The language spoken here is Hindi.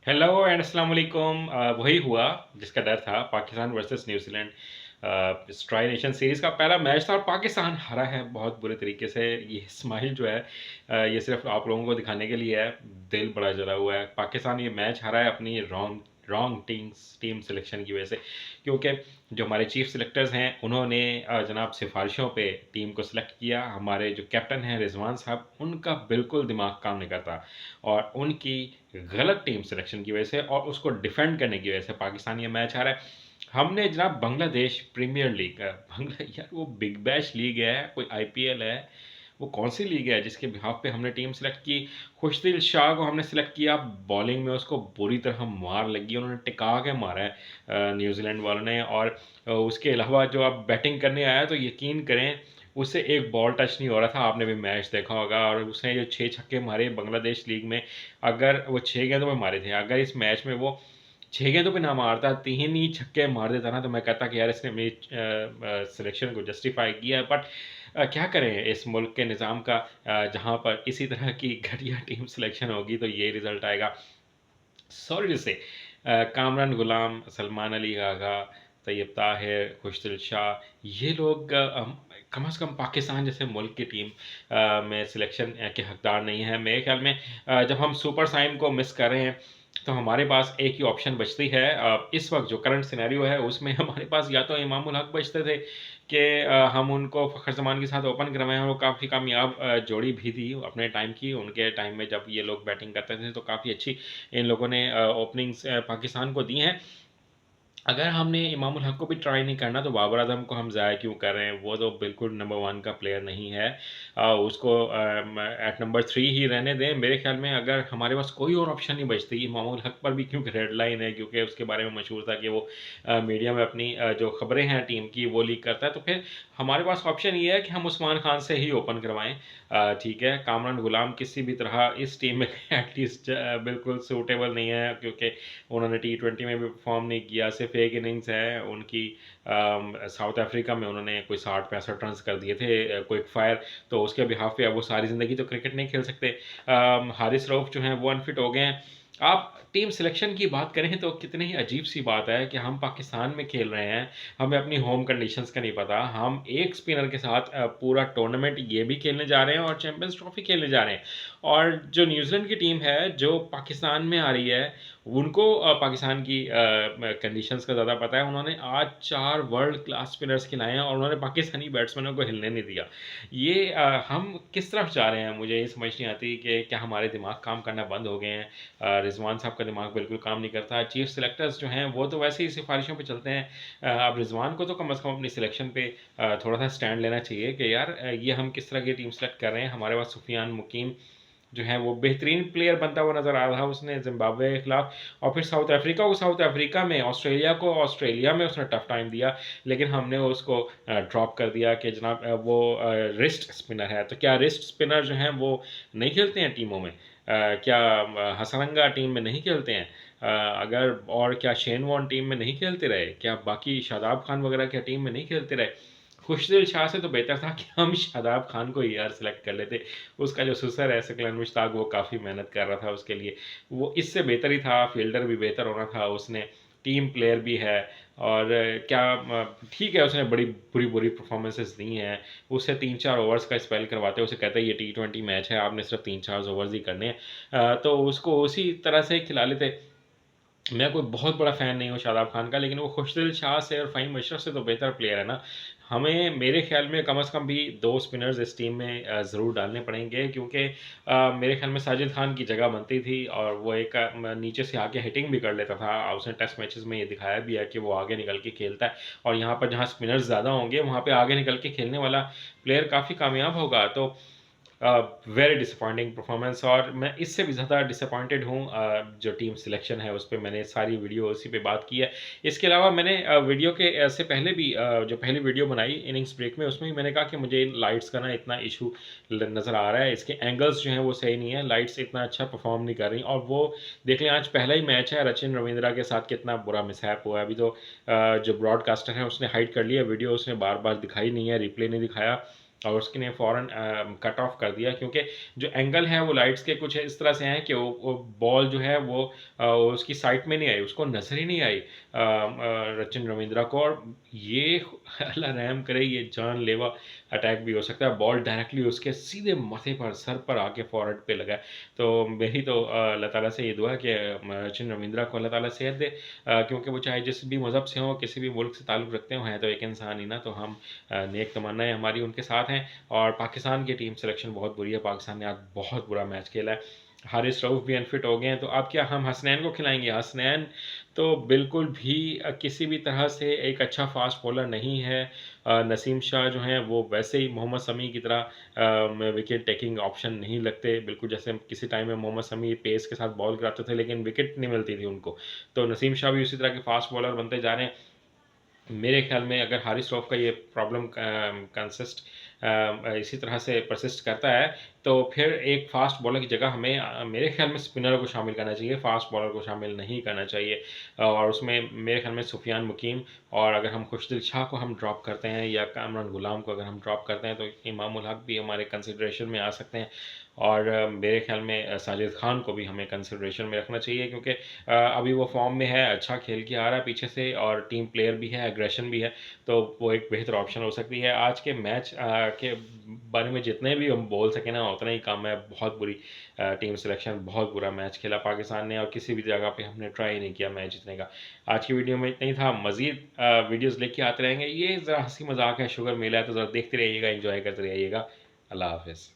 हेलो एंड अस्सलाम वालेकुम। वही हुआ जिसका डर था, Pakistan versus New Zealand. Tri nation series का पहला मैच था और पाकिस्तान हारा है बहुत बुरे तरीके से। ये स्माइल जो है ये सिर्फ आप लोगों को दिखाने के लिए है। दिल बड़ा जला हुआ है। पाकिस्तान ये मैच हारा है अपनी रॉन्ग रॉन्ग टीम सिलेक्शन की वजह से, क्योंकि जो हमारे चीफ सिलेक्टर्स हैं उन्होंने जनाब सिफारिशों पे टीम को सिलेक्ट किया। हमारे जो कैप्टन हैं रिजवान साहब, उनका बिल्कुल दिमाग काम नहीं करता और उनकी गलत टीम सिलेक्शन की वजह से और उसको डिफेंड करने की वजह से पाकिस्तान ये मैच हारा है। हमने जनाब बांग्लादेश प्रीमियर लीग बांग्ला यार वो बिग बैश लीग है, कोई आईपीएल है? वो कौन सी लीग है जिसके बिहाफ पे हमने टीम सेलेक्ट की? खुशदिल शाह को हमने सेलेक्ट किया। बॉलिंग में उसको बुरी तरह मार लगी, उन्होंने टिका के मारा है न्यूजीलैंड वालों ने। और उसके अलावा जो अब बैटिंग करने आया तो यकीन करें उससे एक बॉल टच नहीं हो रहा था। आपने भी मैच देखा होगा। और उसने जो 6 छक्के मारे बांग्लादेश लीग में, अगर वो 6 गेंदों में मारे थे, अगर इस मैच में वो 6 गेंदों पे ना मारता, 3 ही छक्के मार देता ना, तो मैं कहता कि यार इसने मेरी सिलेक्शन को जस्टिफाई किया। बट क्या करें इस मुल्क के निज़ाम का, जहाँ पर इसी तरह की घटिया टीम सिलेक्शन होगी तो ये रिज़ल्ट आएगा। सॉरी टू से कामरान गुलाम, सलमान अली आगा, तैयब ताहिर, खुशदिल शाह, ये लोग कम से कम पाकिस्तान जैसे मुल्क की टीम में सिलेक्शन के हकदार नहीं है मेरे ख्याल में। जब हम सुपर साइन को मिस कर रहे हैं तो हमारे पास एक ही ऑप्शन बचती है। इस वक्त जो करंट सिनेरियो है उसमें हमारे पास या तो इमामुल हक बचते थे कि हम उनको फ़खर जमान के साथ ओपन करवाएं, और वो काफ़ी कामयाब जोड़ी भी थी अपने टाइम की। उनके टाइम में जब ये लोग बैटिंग करते थे तो काफ़ी अच्छी इन लोगों ने ओपनिंग्स पाकिस्तान को दी हैं। अगर हमने इमामुल हक को भी ट्राई नहीं करना तो बाबर आजम को हम ज़ाया क्यों कर रहे हैं? वो तो बिल्कुल नंबर वन का प्लेयर नहीं है। उसको एट नंबर थ्री ही रहने दें मेरे ख्याल में। अगर हमारे पास कोई और ऑप्शन नहीं बचती, इमामुल हक पर भी क्योंकि रेड लाइन है, क्योंकि उसके बारे में मशहूर था कि वो मीडिया में अपनी जो खबरें हैं टीम की वो लीक करता है, तो फिर हमारे पास ऑप्शन ये है कि हम उस्मान खान से ही ओपन करवाएं। ठीक है, कामरान गुलाम किसी भी तरह इस टीम में एटलीस्ट बिल्कुल सूटेबल नहीं है, क्योंकि उन्होंने T20 में भी परफॉर्म नहीं किया। सिर्फ एक इनिंग्स है उनकी, साउथ अफ्रीका में उन्होंने कोई 60-65 रन कर दिए थे क्विक फायर। तो उसके बिहाफ पे अब वो सारी ज़िंदगी तो क्रिकेट नहीं खेल सकते। हारिस रऊफ जो हैं वो अनफिट हो गए हैं। आप टीम सिलेक्शन की बात करें तो कितनी ही अजीब सी बात है कि हम पाकिस्तान में खेल रहे हैं, हमें अपनी होम कंडीशंस का नहीं पता। हम एक स्पिनर के साथ पूरा टूर्नामेंट ये भी खेलने जा रहे हैं और चैंपियंस ट्रॉफी खेलने जा रहे हैं। और जो न्यूजीलैंड की टीम है जो पाकिस्तान में आ रही है, उनको पाकिस्तान की कंडीशंस का ज़्यादा पता है। उन्होंने आज 4 वर्ल्ड क्लास स्पिनर्स खिलाए हैं और उन्होंने पाकिस्तानी बैट्समैनों को हिलने नहीं दिया। ये हम किस तरफ जा रहे हैं, मुझे ये समझ नहीं आती कि क्या हमारे दिमाग काम करना बंद हो गए हैं। रिजवान साहब का दिमाग बिल्कुल काम नहीं करता। चीफ सिलेक्टर्स जो हैं वो तो वैसे ही सिफारिशों पे चलते हैं। अब रिजवान को तो कम अज़ कम अपनी सिलेक्शन पे थोड़ा सा स्टैंड लेना चाहिए कि यार ये हम किस तरह की टीम सेलेक्ट कर रहे हैं। हमारे पास सुफियान मुकीम जो है वो बेहतरीन प्लेयर बनता हुआ नज़र आ रहा था, उसने जिम्बाब्वे के खिलाफ। और फिर साउथ अफ्रीका में, ऑस्ट्रेलिया में उसने टफ टाइम दिया, लेकिन हमने उसको ड्रॉप कर दिया कि जनाब वो रिस्ट स्पिनर है। तो क्या रिस्ट स्पिनर जो हैं वो नहीं खेलते हैं टीमों में? क्या हसरंगा टीम में नहीं खेलते हैं? अगर और क्या शेन वॉर्न टीम में नहीं खेलते रहे? क्या बाकी शादाब खान वगैरह क्या टीम में नहीं खेलते रहे? खुशदिल शाह से तो बेहतर था कि हम शादाब खान को ही यार सेलेक्ट कर लेते। उसका जो सुसर है सकलन मुश्ताक, वो काफ़ी मेहनत कर रहा था उसके लिए। वो इससे बेहतर ही था, फील्डर भी बेहतर होना था उसने, टीम प्लेयर भी है। और क्या ठीक है, उसने बड़ी बुरी बुरी परफॉर्मेंसेस दी हैं। उससे 3-4 ओवर्स का स्पेल करवाते, उसे कहते हैं ये T20 मैच है, आपने सिर्फ 3-4 ओवर्स ही करने हैं। तो उसको उसी तरह से खिला लेते। मैं कोई बहुत बड़ा फ़ैन नहीं हूँ शादाब खान का, लेकिन वो खुशदिल शाह से और फ़हीम अशरफ से तो बेहतर प्लेयर है ना। हमें मेरे ख़्याल में कम से कम भी 2 स्पिनर्स इस टीम में ज़रूर डालने पड़ेंगे, क्योंकि मेरे ख़्याल में साजिद खान की जगह बनती थी और वो एक नीचे से आके हिटिंग भी कर लेता था। उसने टेस्ट मैचेस में ये दिखाया भी है कि वो आगे निकल के खेलता है, और यहाँ पर जहाँ स्पिनर्स ज़्यादा होंगे वहाँ पे आगे निकल के खेलने वाला प्लेयर काफ़ी कामयाब होगा। तो वेरी डिसअपॉइंटिंग परफॉर्मेंस। और मैं इससे भी ज़्यादा डिसअपॉइंटेड हूँ जो टीम सिलेक्शन है उस पे। मैंने सारी वीडियो उसी पे बात की है। इसके अलावा मैंने वीडियो के से पहले भी जो पहली वीडियो बनाई इनिंग्स ब्रेक में, उसमें भी मैंने कहा कि मुझे इन लाइट्स का ना इतना इशू नज़र आ रहा है। इसके एंगल्स जो हैं वो सही नहीं है, लाइट्स इतना अच्छा परफॉर्म नहीं कर रही। और वो देख लें, आज पहला ही मैच है, रचिन रविंद्रा के साथ कितना बुरा मिसहैप हुआ है। अभी तो जो ब्रॉडकास्टर है उसने हाइड कर लिया वीडियो, उसने बार बार दिखाई नहीं है, रिप्ले नहीं दिखाया। और उसने फ़ौरन कट ऑफ कर दिया, क्योंकि जो एंगल है वो लाइट्स के कुछ इस तरह से हैं कि वो बॉल जो है वो उसकी साइट में नहीं आई, उसको नज़र ही नहीं आई सचिन रविंद्रा को। और ये अल्लाह रहम करे, ये जानलेवा अटैक भी हो सकता है। बॉल डायरेक्टली उसके सीधे माथे पर, सर पर आके फॉरहेड पे लगा। तो मेरी तो अल्लाह ताला से ये दुआ है कि सचिन रविंद्रा को अल्लाह ताला सेहत दे, क्योंकि वो चाहे जिस भी मज़हब से हों, किसी भी मुल्क से ताल्लुक़ रखते हो, हैं तो एक इंसान ही ना। तो हम नेक तमन्नाएँ हमारी उनके साथ हैं। और पाकिस्तान की टीम सिलेक्शन बहुत बुरी है, पाकिस्तान ने आज बहुत बुरा मैच खेला है। हारिस रऊफ़ भी अनफिट हो गए हैं, तो अब क्या हम हसनैन को खिलाएँगे? हसनैन तो बिल्कुल भी किसी भी तरह से एक अच्छा फ़ास्ट बॉलर नहीं है। नसीम शाह जो हैं वो वैसे ही मोहम्मद शमी की तरह विकेट टेकिंग ऑप्शन नहीं लगते, बिल्कुल जैसे किसी टाइम में मोहम्मद शमी पेस के साथ बॉल कराते थे लेकिन विकेट नहीं मिलती थी उनको। तो नसीम शाह भी उसी तरह के फ़ास्ट बॉलर बनते जा रहे हैं। मेरे ख्याल में अगर हारिस रऊफ़ का ये प्रॉब्लम इसी तरह से परसिस्ट करता है, तो फिर एक फ़ास्ट बॉलर की जगह हमें मेरे ख्याल में स्पिनर को शामिल करना चाहिए, फ़ास्ट बॉलर को शामिल नहीं करना चाहिए। और उसमें मेरे ख्याल में सुफ़ियान मुकीम, और अगर हम खुशदिल शाह को हम ड्रॉप करते हैं या कामरान गुलाम को अगर हम ड्रॉप करते हैं, तो इमाम उल हक भी हमारे कंसिडरेशन में आ सकते हैं। और मेरे ख्याल में साजिद खान को भी हमें कंसिडरेशन में रखना चाहिए, क्योंकि अभी वो फ़ॉर्म में है, अच्छा खेल के आ रहा है पीछे से, और टीम प्लेयर भी है, एग्रेशन भी है, तो वो एक बेहतर ऑप्शन हो सकती है। आज के मैच के बारे में जितने भी हम बोल सकें ना उतना ही कम है। बहुत बुरी टीम सिलेक्शन, बहुत बुरा मैच खेला पाकिस्तान ने, और किसी भी जगह पे हमने ट्राई नहीं किया मैच जीतने का। आज की वीडियो में इतना ही था, मज़ीद वीडियोज़ लेके आते रहेंगे। ये ज़रा हँसी मज़ाक है, शुगर मेला है, तो ज़रा देखते रहिएगा, एंजॉय करते रहिएगा। अल्लाह हाफ़िज़।